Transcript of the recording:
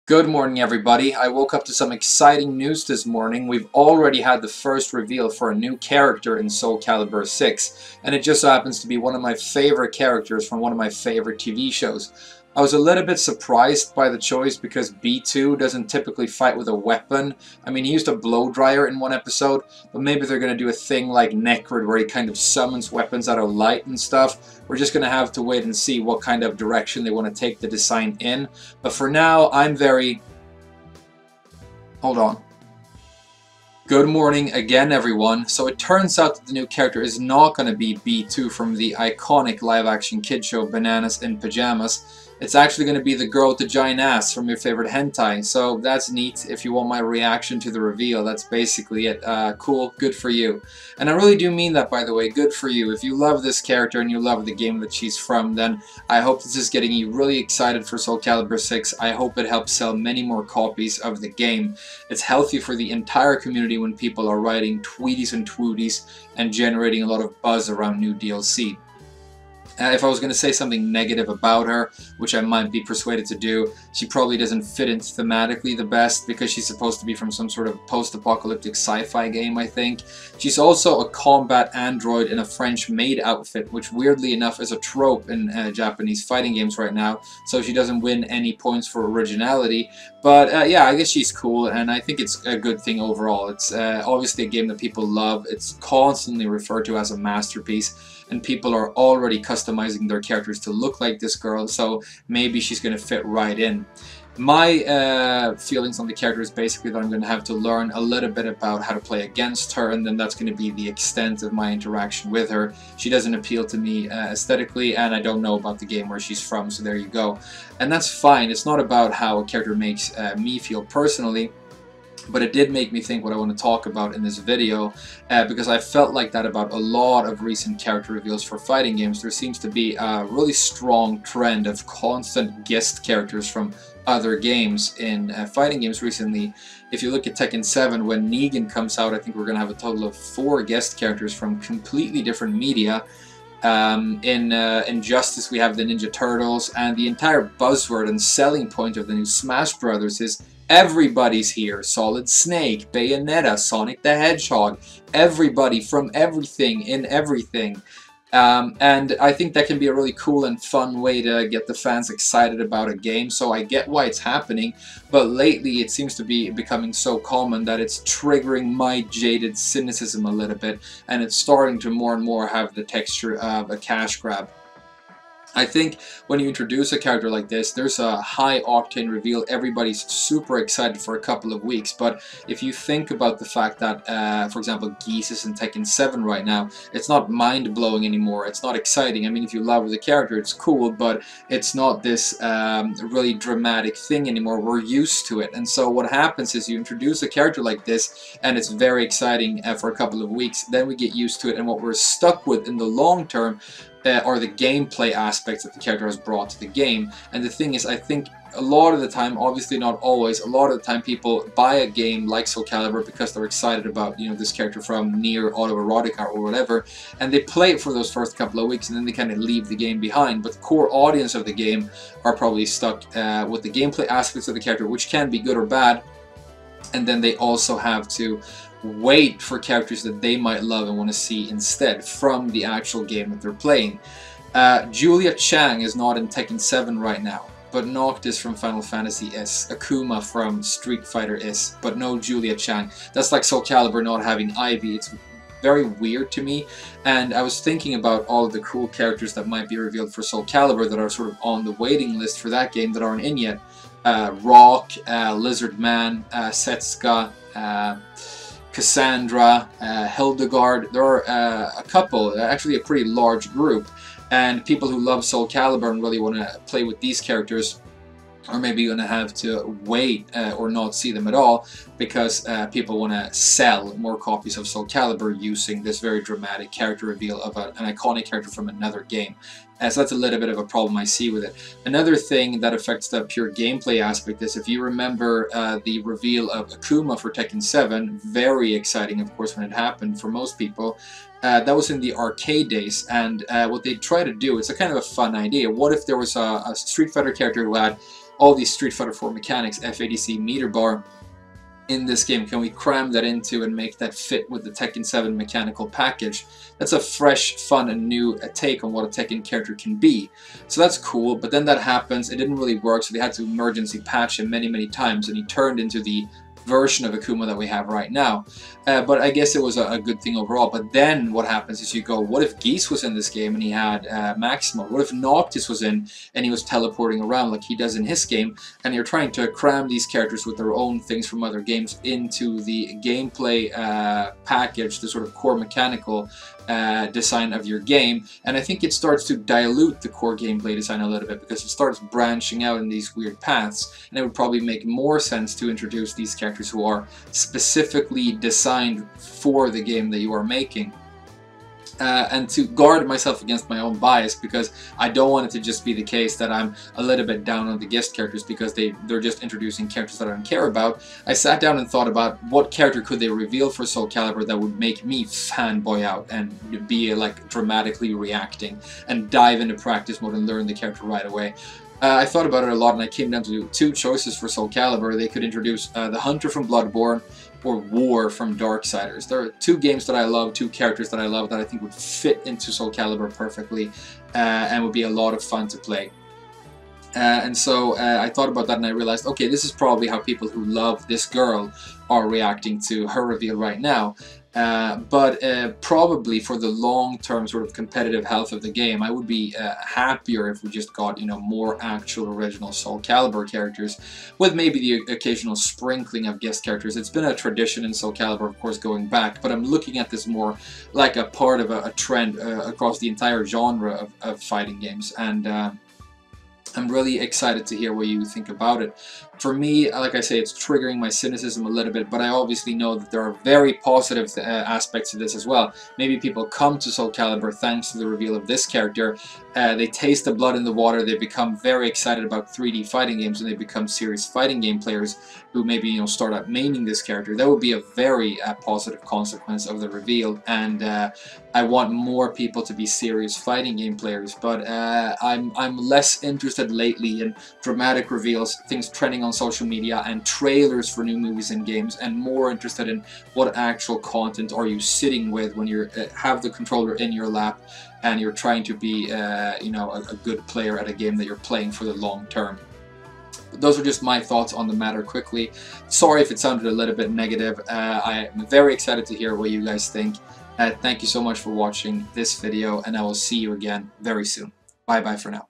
Good morning, everybody. I woke up to some exciting news this morning. We've already had the first reveal for a new character in Soul Calibur 6, and it just so happens to be one of my favorite characters from one of my favorite TV shows. I was a little bit surprised by the choice because B2 doesn't typically fight with a weapon. I mean, he used a blow dryer in one episode, but maybe they're going to do a thing like Necrid where he kind of summons weapons out of light and stuff. We're just going to have to wait and see what kind of direction they want to take the design in. But for now, I'm very... Hold on. Good morning again, everyone. So it turns out that the new character is not going to be B2 from the iconic live-action kid show Bananas in Pajamas. It's actually going to be the girl with the giant ass from your favorite hentai. So that's neat. If you want my reaction to the reveal, that's basically it. Cool. Good for you. And I really do mean that, by the way. Good for you. If you love this character and you love the game that she's from, then I hope this is getting you really excited for Soul Calibur 6. I hope it helps sell many more copies of the game. It's healthy for the entire community when people are writing tweeties and twooties and generating a lot of buzz around new DLC. If I was going to say something negative about her, which I might be persuaded to do, she probably doesn't fit in thematically the best because she's supposed to be from some sort of post-apocalyptic sci-fi game, I think. She's also a combat android in a French maid outfit, which weirdly enough is a trope in Japanese fighting games right now, so she doesn't win any points for originality. But yeah, I guess she's cool, and I think it's a good thing overall. It's obviously a game that people love. It's constantly referred to as a masterpiece. And people are already customizing their characters to look like this girl, so maybe she's going to fit right in. My feelings on the character is basically that I'm going to have to learn a little bit about how to play against her, and then that's going to be the extent of my interaction with her. She doesn't appeal to me aesthetically, and I don't know about the game where she's from, so there you go. And that's fine. It's not about how a character makes me feel personally. But it did make me think what I want to talk about in this video, because I felt like that about a lot of recent character reveals for fighting games. There seems to be a really strong trend of constant guest characters from other games in fighting games recently. If you look at Tekken 7, when Negan comes out, I think we're going to have a total of 4 guest characters from completely different media. In Injustice we have the Ninja Turtles, and the entire buzzword and selling point of the new Smash Brothers is everybody's here. Solid Snake, Bayonetta, Sonic the Hedgehog, everybody from everything in everything. And I think that can be a really cool and fun way to get the fans excited about a game, so I get why it's happening, but lately it seems to be becoming so common that it's triggering my jaded cynicism a little bit, and it's starting to more and more have the texture of a cash grab. I think when you introduce a character like this, there's a high-octane reveal. Everybody's super excited for a couple of weeks, but if you think about the fact that, for example, Geese is in Tekken 7 right now, it's not mind-blowing anymore. It's not exciting. I mean, if you love the character, it's cool, but it's not this really dramatic thing anymore. We're used to it, and so what happens is you introduce a character like this, and it's very exciting for a couple of weeks. Then we get used to it, and what we're stuck with in the long term are the gameplay aspects that the character has brought to the game. And the thing is, I think a lot of the time, obviously not always, a lot of the time people buy a game like Soul Calibur because they're excited about, you know, this character from Nier Autoerotica or whatever, and they play it for those first couple of weeks and then they kind of leave the game behind. But the core audience of the game are probably stuck with the gameplay aspects of the character, which can be good or bad, and then they also have to wait for characters that they might love and want to see instead from the actual game that they're playing. Julia Chang is not in Tekken 7 right now, but Noctis from Final Fantasy is. Akuma from Street Fighter is, but no Julia Chang. That's like Soul Calibur not having Ivy. It's very weird to me, and I was thinking about all of the cool characters that might be revealed for Soul Calibur that are sort of on the waiting list for that game that aren't in yet. Rock, Lizard Man, Setsuka, Cassandra, Hildegard. There are a couple, actually a pretty large group, and people who love Soul Calibur and really want to play with these characters are maybe going to have to wait or not see them at all. because people want to sell more copies of Soul Calibur using this very dramatic character reveal of an iconic character from another game. So that's a little bit of a problem I see with it. Another thing that affects the pure gameplay aspect is, if you remember the reveal of Akuma for Tekken 7, very exciting of course when it happened for most people. That was in the arcade days, and what they try to do, it's a kind of a fun idea. What if there was a Street Fighter character who had all these Street Fighter 4 mechanics, FADC, meter bar, in this game? Can we cram that into and make that fit with the Tekken 7 mechanical package? That's a fresh, fun, and new take on what a Tekken character can be. So that's cool, but then that happens, it didn't really work, so they had to emergency patch him many, many times, and he turned into the version of Akuma that we have right now. But I guess it was a good thing overall. But then what happens is you go, what if Geese was in this game and he had Maximo? What if Noctis was in and he was teleporting around like he does in his game? And you're trying to cram these characters with their own things from other games into the gameplay package, the sort of core mechanical design of your game. And I think it starts to dilute the core gameplay design a little bit, because it starts branching out in these weird paths. And it would probably make more sense to introduce these characters who are specifically designed for the game that you are making. And to guard myself against my own bias, because I don't want it to just be the case that I'm a little bit down on the guest characters because they're just introducing characters that I don't care about. I sat down and thought about what character could they reveal for Soul Calibur that would make me fanboy out and be like dramatically reacting and dive into practice mode and learn the character right away. I thought about it a lot, and I came down to two choices for Soul Calibur. They could introduce the Hunter from Bloodborne or War from Darksiders. There are two games that I love, two characters that I love that I think would fit into Soul Calibur perfectly and would be a lot of fun to play. And so I thought about that and I realized, okay, this is probably how people who love this girl are reacting to her reveal right now. But probably for the long-term sort of competitive health of the game, I would be happier if we just got, you know, more actual original Soul Calibur characters, with maybe the occasional sprinkling of guest characters. It's been a tradition in Soul Calibur, of course, going back, but I'm looking at this more like a part of a trend across the entire genre of fighting games, and I'm really excited to hear what you think about it. For me, like I say, it's triggering my cynicism a little bit, but I obviously know that there are very positive aspects to this as well. Maybe people come to Soul Calibur thanks to the reveal of this character. They taste the blood in the water, they become very excited about 3D fighting games, and they become serious fighting game players who maybe, you know, start out maining this character. That would be a very positive consequence of the reveal, and I want more people to be serious fighting game players, but I'm less interested lately in dramatic reveals, things trending on social media, and trailers for new movies and games, and more interested in what actual content are you sitting with when you have the controller in your lap and you're trying to be you know, a good player at a game that you're playing for the long term. Those are just my thoughts on the matter quickly. Sorry if it sounded a little bit negative. I am very excited to hear what you guys think. Thank you so much for watching this video, and I will see you again very soon. Bye bye for now.